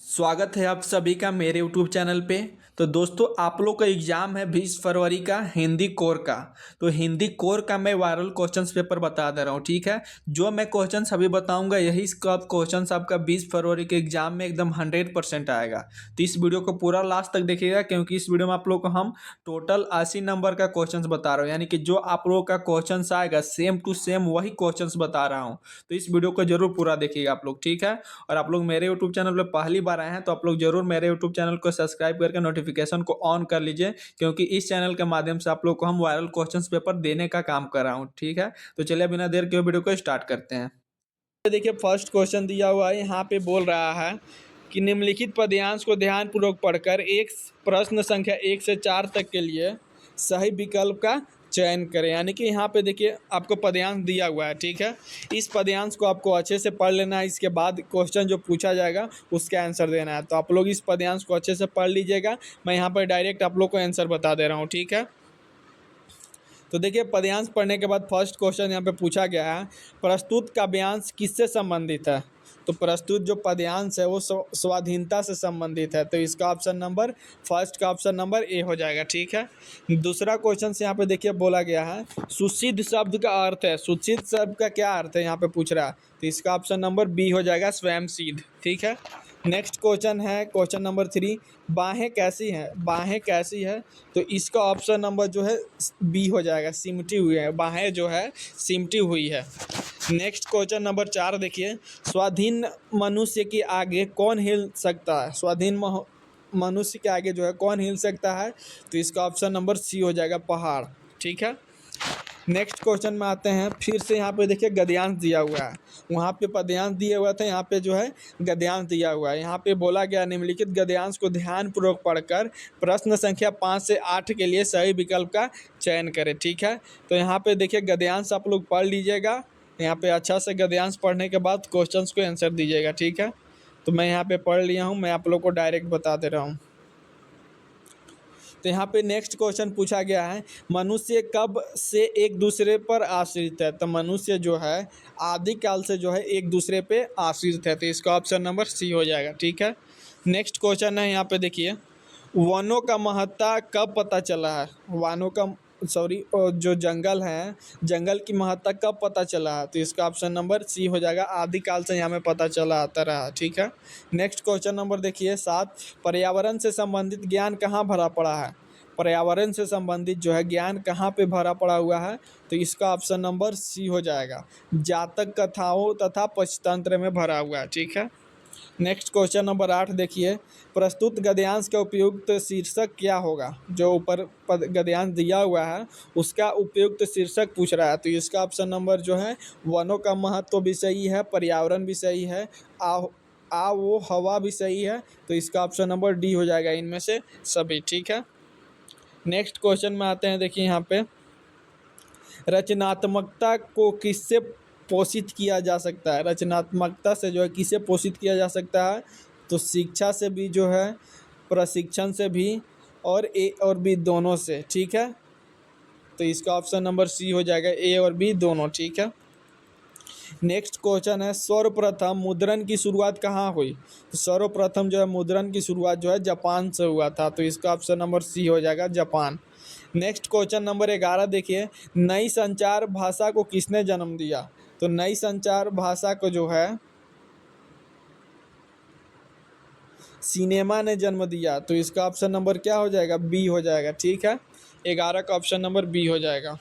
स्वागत है आप सभी का मेरे यूट्यूब चैनल पे। तो दोस्तों आप लोग का एग्ज़ाम है 20 फरवरी का हिंदी कोर का। तो हिंदी कोर का मैं वायरल क्वेश्चंस पेपर बता दे रहा हूँ, ठीक है। जो मैं क्वेश्चंस अभी बताऊँगा यही क्वेश्चंस आपका 20 फरवरी के एग्ज़ाम में एकदम 100% आएगा। तो इस वीडियो को पूरा लास्ट तक देखिएगा, क्योंकि इस वीडियो में आप लोग को हम टोटल 80 नंबर का क्वेश्चंस बता रहा हूँ, यानी कि जो आप लोगों का क्वेश्चंस आएगा सेम टू सेम वही क्वेश्चंस बता रहा हूँ। तो इस वीडियो को जरूर पूरा देखिएगा आप लोग, ठीक है। और आप लोग मेरे यूट्यूब चैनल पर पहली बार आए हैं तो आप लोग जरूर मेरे यूट्यूब चैनल को सब्सक्राइब करके नोटिफिकेशन को ऑन कर लीजिए, क्योंकि इस चैनल के माध्यम से आप लोग को हम वायरल क्वेश्चंस पेपर देने का काम कर रहा हूँ, ठीक है। तो चलिए बिना देर के वीडियो को स्टार्ट करते हैं। देखिए फर्स्ट क्वेश्चन दिया हुआ है, यहाँ पे बोल रहा है कि निम्नलिखित पद्यांश को ध्यानपूर्वक पढ़कर एक प्रश्न संख्या 1 से 4 तक के लिए सही विकल्प का चयन करें। यानी कि यहाँ पे देखिए आपको पद्यांश दिया हुआ है, ठीक है। इस पद्यांश को आपको अच्छे से पढ़ लेना है, इसके बाद क्वेश्चन जो पूछा जाएगा उसका आंसर देना है। तो आप लोग इस पद्यांश को अच्छे से पढ़ लीजिएगा। मैं यहाँ पर डायरेक्ट आप लोग को आंसर बता दे रहा हूँ, ठीक है। तो देखिए पद्यांश पढ़ने के बाद फर्स्ट क्वेश्चन यहाँ पे पूछा गया है, प्रस्तुत काव्यांश किससे संबंधित है। तो प्रस्तुत जो पद्यांश है वो स्वाधीनता से संबंधित है। तो इसका ऑप्शन नंबर फर्स्ट का ऑप्शन नंबर ए हो जाएगा, ठीक है। दूसरा क्वेश्चन से यहाँ पे देखिए बोला गया है, सुसिद्ध शब्द का अर्थ है। सुसिद्ध शब्द का क्या अर्थ है यहाँ पे पूछ रहा है। तो इसका ऑप्शन नंबर बी हो जाएगा, स्वयं सिद्ध, ठीक है। नेक्स्ट क्वेश्चन है क्वेश्चन नंबर 3, बाहें कैसी हैं। बाहें कैसी है, तो इसका ऑप्शन नंबर जो है बी हो जाएगा, सिमटी हुई है। बाहें जो है सिमटी हुई है। नेक्स्ट क्वेश्चन नंबर 4 देखिए, स्वाधीन मनुष्य के आगे कौन हिल सकता है। स्वाधीन मनुष्य के आगे जो है कौन हिल सकता है। तो इसका ऑप्शन नंबर सी हो जाएगा, पहाड़, ठीक है। नेक्स्ट क्वेश्चन में आते हैं, फिर से यहाँ पे देखिए गद्यांश दिया हुआ है, वहाँ पे पद्यांश दिए हुआ था, यहाँ पे जो है गद्यांश दिया हुआ है। यहाँ पे बोला गया निम्नलिखित गद्यांश को ध्यानपूर्वक पढ़कर प्रश्न संख्या 5 से 8 के लिए सही विकल्प का चयन करें, ठीक है। तो यहाँ पे देखिए गद्यांश आप लोग पढ़ लीजिएगा, यहाँ पे अच्छा से गद्यांश पढ़ने के बाद क्वेश्चन को आंसर दीजिएगा, ठीक है। तो मैं यहाँ पे पढ़ लिया हूँ, मैं आप लोग को डायरेक्ट बता दे रहा हूँ। तो यहाँ पे नेक्स्ट क्वेश्चन पूछा गया है, मनुष्य कब से एक दूसरे पर आश्रित है। तो मनुष्य जो है आदिकाल से जो है एक दूसरे पे आश्रित है। तो इसका ऑप्शन नंबर सी हो जाएगा, ठीक है। नेक्स्ट क्वेश्चन है यहाँ पे देखिए, वनों का महत्ता कब पता चला है। वनों का जो जंगल है, जंगल की महत्ता कब पता चला है। तो इसका ऑप्शन नंबर सी हो जाएगा, आदिकाल से यहाँ में पता चला आता रहा, ठीक है। नेक्स्ट क्वेश्चन नंबर देखिए 7, पर्यावरण से संबंधित ज्ञान कहाँ भरा पड़ा है। पर्यावरण से संबंधित जो है ज्ञान कहाँ पे भरा पड़ा हुआ है। तो इसका ऑप्शन नंबर सी हो जाएगा, जातक कथाओं तथा पंचतंत्र में भरा हुआ है, ठीक है। नेक्स्ट क्वेश्चन नंबर 8 देखिए, प्रस्तुत गद्यांश का उपयुक्त शीर्षक क्या होगा। जो ऊपर गद्यांश दिया हुआ है उसका उपयुक्त शीर्षक पूछ रहा है। तो इसका ऑप्शन नंबर जो है, वनों का महत्व भी सही है, पर्यावरण भी सही है, वो हवा भी सही है। तो इसका ऑप्शन नंबर डी हो जाएगा, इनमें से सभी, ठीक है। नेक्स्ट क्वेश्चन में आते हैं, देखिए यहाँ पे, रचनात्मकता को किससे पोषित किया जा सकता है। रचनात्मकता से जो है किसे पोषित किया जा सकता है। तो शिक्षा से भी जो है, प्रशिक्षण से भी, और ए और बी दोनों से, ठीक है। तो इसका ऑप्शन नंबर सी हो जाएगा, ए और बी दोनों, ठीक है। नेक्स्ट क्वेश्चन है, सर्वप्रथम मुद्रण की शुरुआत कहाँ हुई। तो सर्वप्रथम जो है मुद्रण की शुरुआत जो है जापान से हुआ था। तो इसका ऑप्शन नंबर सी हो जाएगा, जापान। नेक्स्ट क्वेश्चन नंबर 11 देखिए, नई संचार भाषा को किसने जन्म दिया। तो नई संचार भाषा को जो है सिनेमा ने जन्म दिया। तो इसका ऑप्शन नंबर क्या हो जाएगा, बी हो जाएगा, ठीक है। 11 का ऑप्शन नंबर बी हो जाएगा।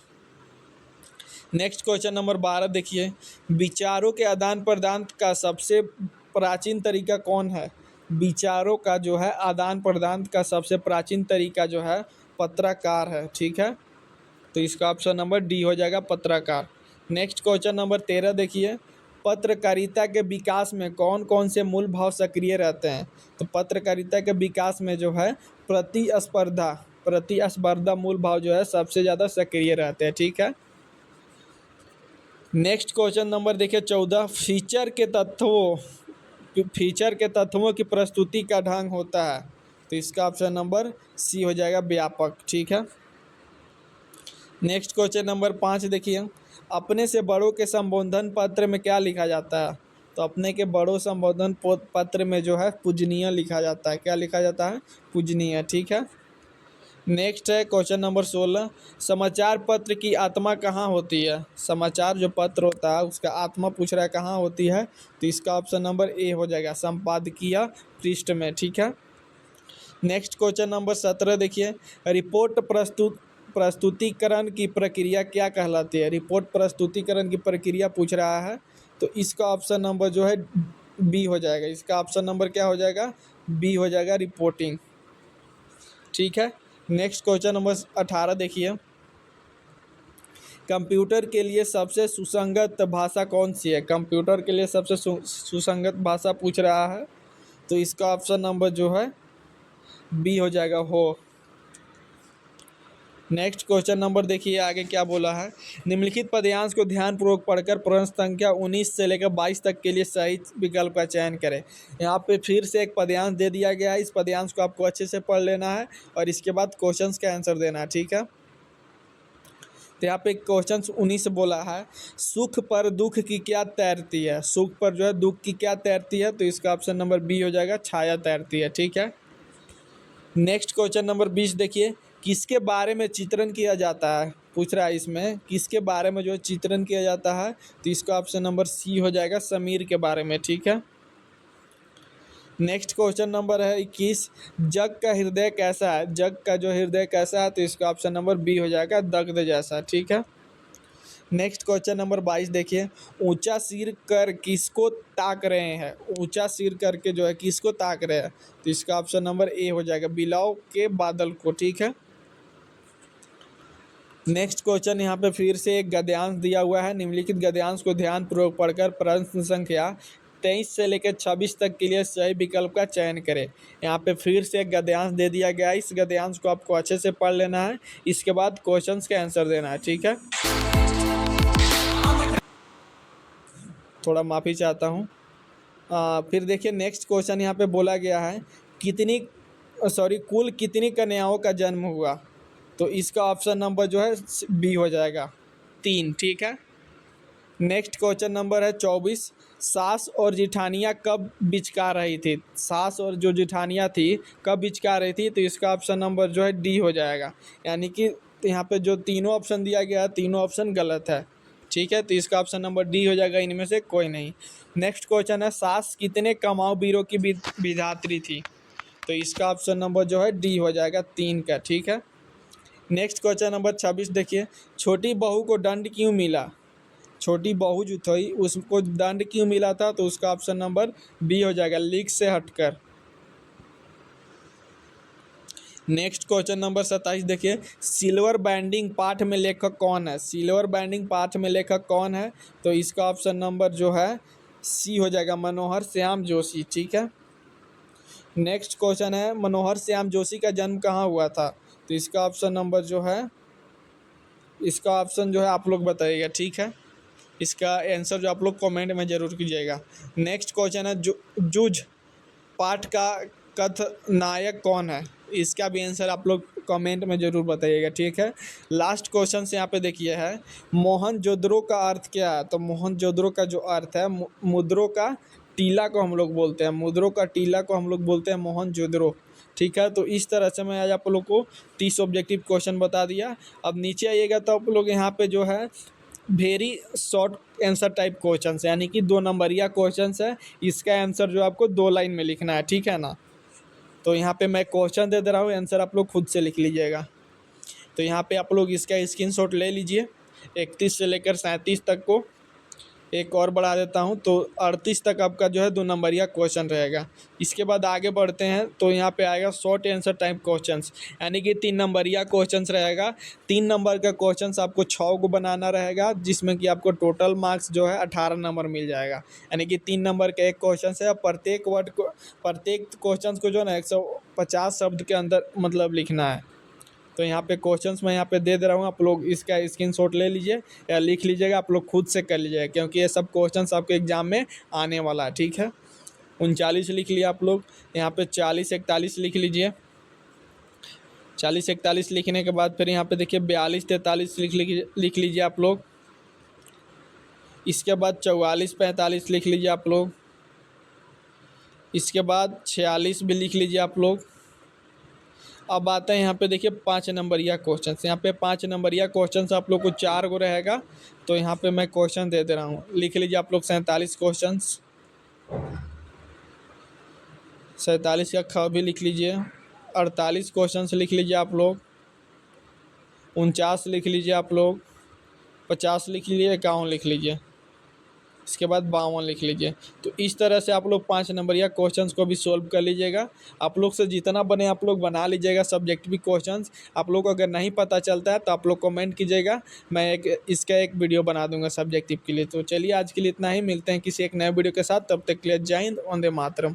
नेक्स्ट क्वेश्चन नंबर 12 देखिए, विचारों के आदान प्रदान का सबसे प्राचीन तरीका कौन है। विचारों का जो है आदान प्रदान का सबसे प्राचीन तरीका जो है पत्रकार है, ठीक है। तो इसका ऑप्शन नंबर डी हो जाएगा, पत्रकार। नेक्स्ट क्वेश्चन नंबर 13 देखिए, पत्रकारिता के विकास में कौन कौन से मूल भाव सक्रिय रहते हैं। तो पत्रकारिता के विकास में जो है प्रतिस्पर्धा मूल भाव जो है सबसे ज़्यादा सक्रिय रहते हैं, ठीक है। नेक्स्ट क्वेश्चन नंबर देखिए 14, फीचर के तत्वों की प्रस्तुति का ढंग होता है। तो इसका ऑप्शन नंबर सी हो जाएगा, व्यापक, ठीक है। नेक्स्ट क्वेश्चन नंबर 5 देखिए, अपने से बड़ों के संबोधन पत्र में क्या लिखा जाता है। तो अपने के बड़ों संबोधन पत्र में जो है पूजनीय लिखा जाता है। क्या लिखा जाता है? पूजनीय। ठीक है। नेक्स्ट है क्वेश्चन नंबर 16। समाचार पत्र की आत्मा कहाँ होती है? समाचार जो पत्र होता है उसका आत्मा पूछ रहा है कहाँ होती है, तो इसका ऑप्शन नंबर ए हो जाएगा, संपादकीय पृष्ठ में। ठीक है। नेक्स्ट क्वेश्चन नंबर 17 देखिए, रिपोर्ट प्रस्तुतिकरण की प्रक्रिया क्या कहलाती है? रिपोर्ट प्रस्तुतिकरण की प्रक्रिया पूछ रहा है, तो इसका ऑप्शन नंबर जो है बी हो जाएगा। इसका ऑप्शन नंबर क्या हो जाएगा? बी हो जाएगा, रिपोर्टिंग। ठीक है। नेक्स्ट क्वेश्चन नंबर 18 देखिए, कंप्यूटर के लिए सबसे सुसंगत भाषा कौन सी है? कंप्यूटर के लिए सबसे सुसंगत भाषा पूछ रहा है, तो इसका ऑप्शन नंबर जो है बी हो जाएगा, हो। नेक्स्ट क्वेश्चन नंबर देखिए आगे क्या बोला है, निम्नलिखित पदयांश को ध्यानपूर्वक पढ़कर प्रश्न संख्या 19 से लेकर 22 तक के लिए सही विकल्प का चयन करें। यहाँ पे फिर से एक पदयांश दे दिया गया है, इस पदयांश को आपको अच्छे से पढ़ लेना है और इसके बाद क्वेश्चंस का आंसर देना है। ठीक है। तो यहाँ पे क्वेश्चन 19 बोला है, सुख पर दुख की क्या तैरती है? सुख पर जो है दुख की क्या तैरती है, तो इसका ऑप्शन नंबर बी हो जाएगा, छाया तैरती है। ठीक है। नेक्स्ट क्वेश्चन नंबर 20 देखिए, किसके बारे में चित्रण किया जाता है? पूछ रहा है इसमें किसके बारे में जो है चित्रण किया जाता है, तो इसका ऑप्शन नंबर सी हो जाएगा, समीर के बारे में। ठीक है। नेक्स्ट क्वेश्चन नंबर है 21, जग का हृदय कैसा है? जग का जो हृदय कैसा है, तो इसका ऑप्शन नंबर बी हो जाएगा, दग्ध जैसा। ठीक है। नेक्स्ट क्वेश्चन नंबर 22 देखिए, ऊंचा सिर कर किसको ताक रहे हैं? ऊंचा सिर करके जो है किसको ताक रहे हैं, तो इसका ऑप्शन नंबर ए हो जाएगा, बिलाव के बादल को। ठीक है। नेक्स्ट क्वेश्चन यहाँ पे फिर से एक गद्यांश दिया हुआ है, निम्नलिखित गद्यांश को ध्यानपूर्वक पढ़कर प्रश्न संख्या 23 से लेकर 26 तक के लिए सही विकल्प का चयन करें। यहाँ पे फिर से एक गद्यांश दे दिया गया है, इस गद्यांश को आपको अच्छे से पढ़ लेना है, इसके बाद क्वेश्चंस का आंसर देना है। ठीक है। थोड़ा माफ़ी चाहता हूँ। फिर देखिए नेक्स्ट क्वेश्चन यहाँ पे बोला गया है, कुल कितनी कन्याओं का जन्म हुआ, तो इसका ऑप्शन नंबर जो है बी हो जाएगा, 3। ठीक है। नेक्स्ट क्वेश्चन नंबर है 24, सास और जिठानियाँ कब बिचका रही थी? सास और जो जिठानियाँ थी कब बिचका रही थी, तो इसका ऑप्शन नंबर जो है डी हो जाएगा, यानी कि यहाँ पे जो तीनों ऑप्शन दिया गया है तीनों ऑप्शन गलत है। ठीक है। तो इसका ऑप्शन नंबर डी हो जाएगा, इनमें से कोई नहीं। नेक्स्ट क्वेश्चन है, सास कितने कमाऊ वीरों की विधात्री थी, तो इसका ऑप्शन नंबर जो है डी हो जाएगा, 3 का। ठीक है। नेक्स्ट क्वेश्चन नंबर 26 देखिए, छोटी बहू को दंड क्यों मिला? छोटी बहू जो थी उसको दंड क्यों मिला था, तो उसका ऑप्शन नंबर बी हो जाएगा, लीक से हटकर। नेक्स्ट क्वेश्चन नंबर 27 देखिए, सिल्वर बैंडिंग पाठ में लेखक कौन है? सिल्वर बैंडिंग पाठ में लेखक कौन है, तो इसका ऑप्शन नंबर जो है सी हो जाएगा, मनोहर श्याम जोशी। ठीक है। नेक्स्ट क्वेश्चन है, मनोहर श्याम जोशी का जन्म कहाँ हुआ था, तो इसका ऑप्शन नंबर जो है, इसका ऑप्शन जो है आप लोग बताइएगा। ठीक है। इसका आंसर जो आप लोग कमेंट में ज़रूर कीजिएगा। नेक्स्ट क्वेश्चन है, जुज पाठ का कथनायक कौन है? इसका भी आंसर आप लोग कमेंट में ज़रूर बताइएगा। ठीक है। लास्ट क्वेश्चन से यहाँ पे देखिए है, मोहनजोदड़ो का अर्थ क्या है? तो मोहनजोदड़ो का जो अर्थ है, मुद्रों का टीला को हम लोग बोलते हैं, मुद्रों का टीला को हम लोग बोलते हैं मोहनजोदड़ो। ठीक है। तो इस तरह से मैं आज आप लोग को 30 ऑब्जेक्टिव क्वेश्चन बता दिया। अब नीचे आइएगा तो आप लोग यहाँ पे जो है very short answer type question है, यानी कि 2 नंबरिया क्वेश्चन है, इसका आंसर जो आपको 2 लाइन में लिखना है। ठीक है ना। तो यहाँ पे मैं क्वेश्चन दे रहा हूँ, आंसर आप लोग खुद से लिख लीजिएगा। तो यहाँ पे आप लोग इसका स्क्रीनशॉट ले लीजिए, 31 से लेकर 37 तक को एक और बढ़ा देता हूँ, तो 38 तक आपका जो है 2 नंबरिया क्वेश्चन रहेगा। इसके बाद आगे बढ़ते हैं तो यहाँ पे आएगा शॉर्ट आंसर टाइप क्वेश्चंस, यानी कि 3 नंबरिया क्वेश्चंस रहेगा। 3 नंबर का क्वेश्चंस आपको 6 को बनाना रहेगा, जिसमें कि आपको टोटल मार्क्स जो है 18 नंबर मिल जाएगा, यानी कि 3 नंबर का एक क्वेश्चन है। प्रत्येक वर्ड को, प्रत्येक क्वेश्चन को जो है ना 150 शब्द के अंदर मतलब लिखना है। तो यहाँ पे क्वेश्चंस मैं यहाँ पे दे रहा हूँ, आप लोग इसका स्क्रीनशॉट ले लीजिए या लिख लीजिएगा, आप लोग खुद से कर लीजिएगा, क्योंकि ये सब क्वेश्चंस आपके एग्जाम में आने वाला है। ठीक है। 39 लिख लिया आप लोग, यहाँ पे 40 41 लिख लीजिए। 40 41 लिखने के बाद फिर यहाँ पे देखिए 42 43 लिख लीजिए आप लोग। इसके बाद 44 45 लिख लीजिए आप लोग। इसके बाद 46 भी लिख लीजिए आप लोग। अब आते हैं यहाँ पे देखिए 5 नंबरिया क्वेश्चन। यहाँ पे 5 नंबरिया क्वेश्चन आप लोग को 4 गो रहेगा, तो यहाँ पे मैं क्वेश्चन दे दे रहा हूँ। लिख लीजिए आप लोग 47 क्वेश्चन। 47 का ख भी लिख लीजिए। 48 क्वेश्चन लिख लीजिए आप लोग। 49 लिख लीजिए आप लोग। 50 लिख लीजिए। 51 लिख लीजिए। इसके बाद 52 लिख लीजिए। तो इस तरह से आप लोग 5 नंबरिया क्वेश्चंस को भी सोल्व कर लीजिएगा। आप लोग से जितना बने आप लोग बना लीजिएगा सब्जेक्टिव क्वेश्चंस। आप लोग को अगर नहीं पता चलता है तो आप लोग कमेंट कीजिएगा, मैं इसका एक वीडियो बना दूंगा सब्जेक्टिव के लिए। तो चलिए आज के लिए इतना ही, मिलते हैं किसी एक नए वीडियो के साथ। तब तक के लिए जय हिंद, वंदे मातरम।